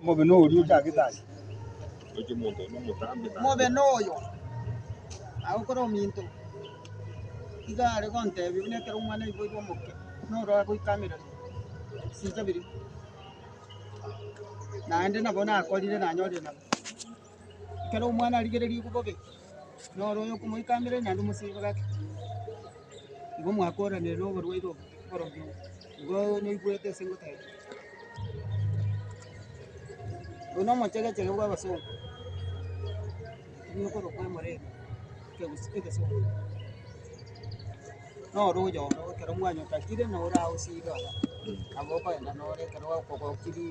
mobe no uri utakitaye ojo muntu no mutambi mobe noyo agukora ominto igare gontebi bunekera umwana iboirwo moke noroa guikamera sija biri naende nabo nakorire nanyorire nabo kera umwana arigereria kubobe noroyo kumuikamera nyandu musiba gake ibo mwakoranire n'oborwaire borobio ibo noigwete singotebe uno mochegechege bw'abasongo nokoro kwa moreno kegusipegesogo noruyo kero mwanyo takire nora usiga aboko enda nore kero okogokiri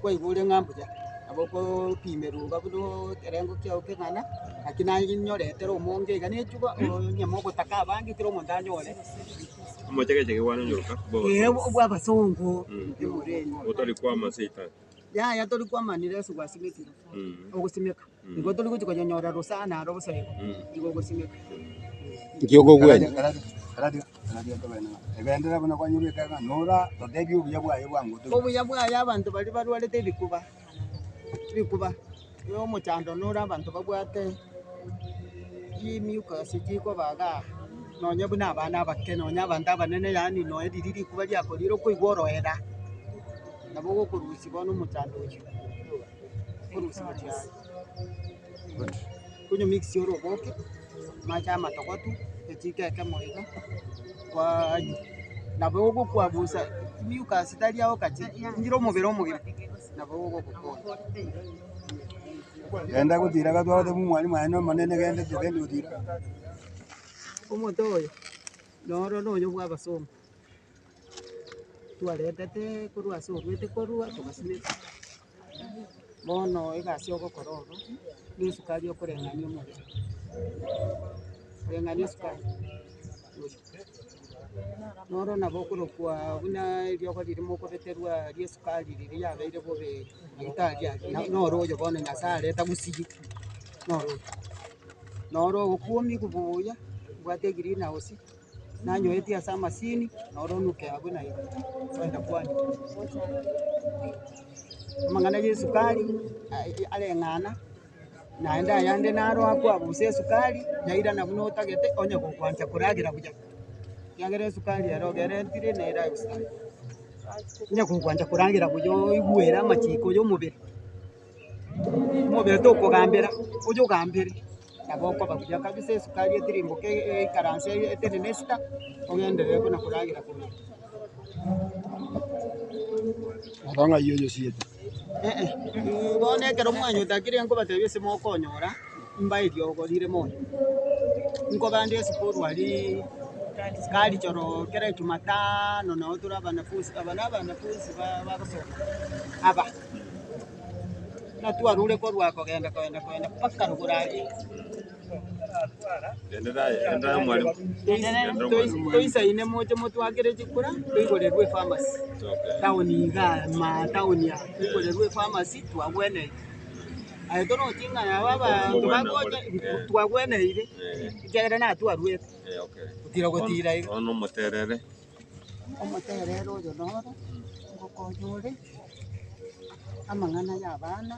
kwaigure ng'ambuya aboko pimeruga buno terengo kyao keng'ana lakini anyorete omonge iga nechuba nyamo gotaka abangi kero omonto anyore mochegechege wana nyoka bw'abasongo moreno utari kwa masita ya tori kwamanire su gwasimikira ogusimika igo tori guchikonyora rusana aro busego igo gusimika ikiogo gwenye karadia tobena ebendera buna kwanyubika nora totebi ubuya bwaye bwangu obuya bwaye abantu bari barwarete bikuba yo mochando nora abantu babwate yimiuka sikiko baga nonya buna abana bake nonya abantu abanene yani no ediriri kuba lyakoriro kuigoroera nabo gokurusi bono mochando uyu kurusi mochando kunyo mix yoro boke macha matokotu echike kemoiga kwa nabo gokwabusa miuka sitali yao kachi ngiro mubero mugire nabo gokukona genda gutira gatwate mumwani mwana manene gende tugende gutira omotoyo noro noyo bw'abasongo twaretete kurwa sorwete kurwa tugasimika bono egasi ogokororo n'esukari okoreng'ania omubiri kureng'ania esukari noro nabo okorokwa buna eriogo ririmo okobeterwa ria esukari riria yabeire bobe magitari ake noro oyo bono nyasaye areta gusigi noro ogokuomi kubuya bwate green house nanyoetie ase amasini noro nuke abuna igo kwenda kwani amang'ana ya esukari areng'ana naende ayande naro akwabuse esukari yairana buna otagete onye gokwancha koragira buya kiagera esukari ero gerentire nera esukari onye gokwancha koragira buya igwera amachiko y'omobere omobere tokogambera oyo ogambere nabo okobabuya kabisa esukari etirimboke ikaranse etenenesita ogenderere buna koragira kubuya aronga yoyo siete bono ekero omwanyo otakire nkobatebia ase mokonyora mbae riogo rire mono nkobande esukuru ari kari choro kera Jumatano nao turi abanafunzi bagosoma aba natwarure korwa kogenda mpaka rugurari enda mwalimu toisaine moche motwakire chikura toigorerwe pharmacy tauni iga tauni ya toigorerwe pharmacy twagweneire aye tonoting'ana abanto bagocha twagweneire ikiagera natwarwete gutira iga ono moterere oyo noro ngokonyore amang'ana y'abana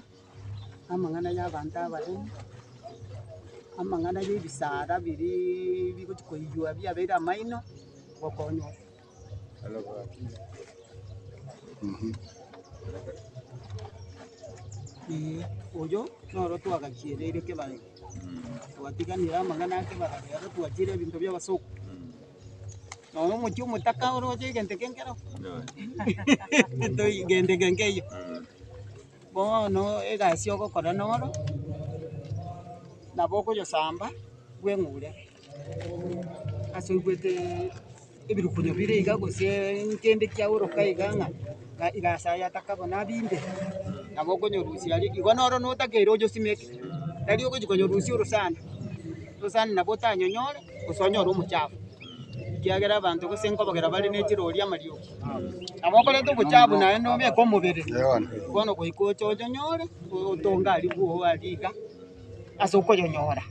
amang'ana y'abanto abaremi amang'ana y'ebisara biri bigochikoiywa biabeire amaino gokonyora oyo noro twagachireire kebarege twatiganire amang'ana akebara rero twachire ebinto by'abasoko nono omochi omotaka oroche egente kenkero gente kenkeyo bono egasi ogokora noro nabo okonyosamba bweng'ure ase oigwete ebirukunyo bire iga gose nkende kiaoroka iga ng'a igasa yataka bona binde nabo okonyorusia ari igo noro notakeire oyosimeke tari ogochikonyorusia orosana nabo otanyonyore gose onyore omochafu kiagera abanto gose nkobogera bari nechirori amarioki nabo okoreta obochafu naye nobeka omobere bono goika oche onyonyore otonga ari bwogo ari iga ase okoyonyora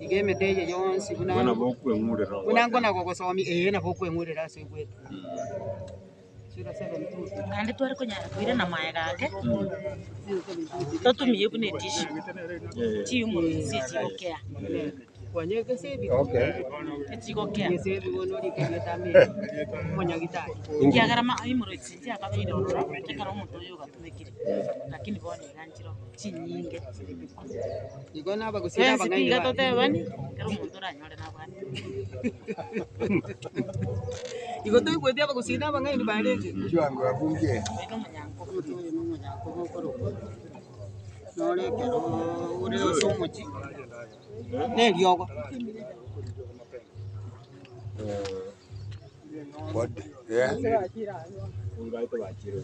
iga emete eye yonsi buna nkona gogosomi nabo okweng'urera ase oigwete sura 7 kandi twari kunyara kwire na mae gake totumie bune dish ti umuntu sitokea kwanyeke sebi etsikokea sebi wono likenya tami monyagitari ngiagarama imuro itsinzi akabire ororo tekara omuntu oyo gatumekire lakini bone ganjiro chinyinge igona abagusira abangaini gatotebani kero omuntu oranyore nabwani igoto igwetia abagusira abangaini barenge Chwangu afungie. ino munyango mutoyo n'umunyako gukoro norekero uri osomochi neryogo What? Yeah. Ungaito bakire.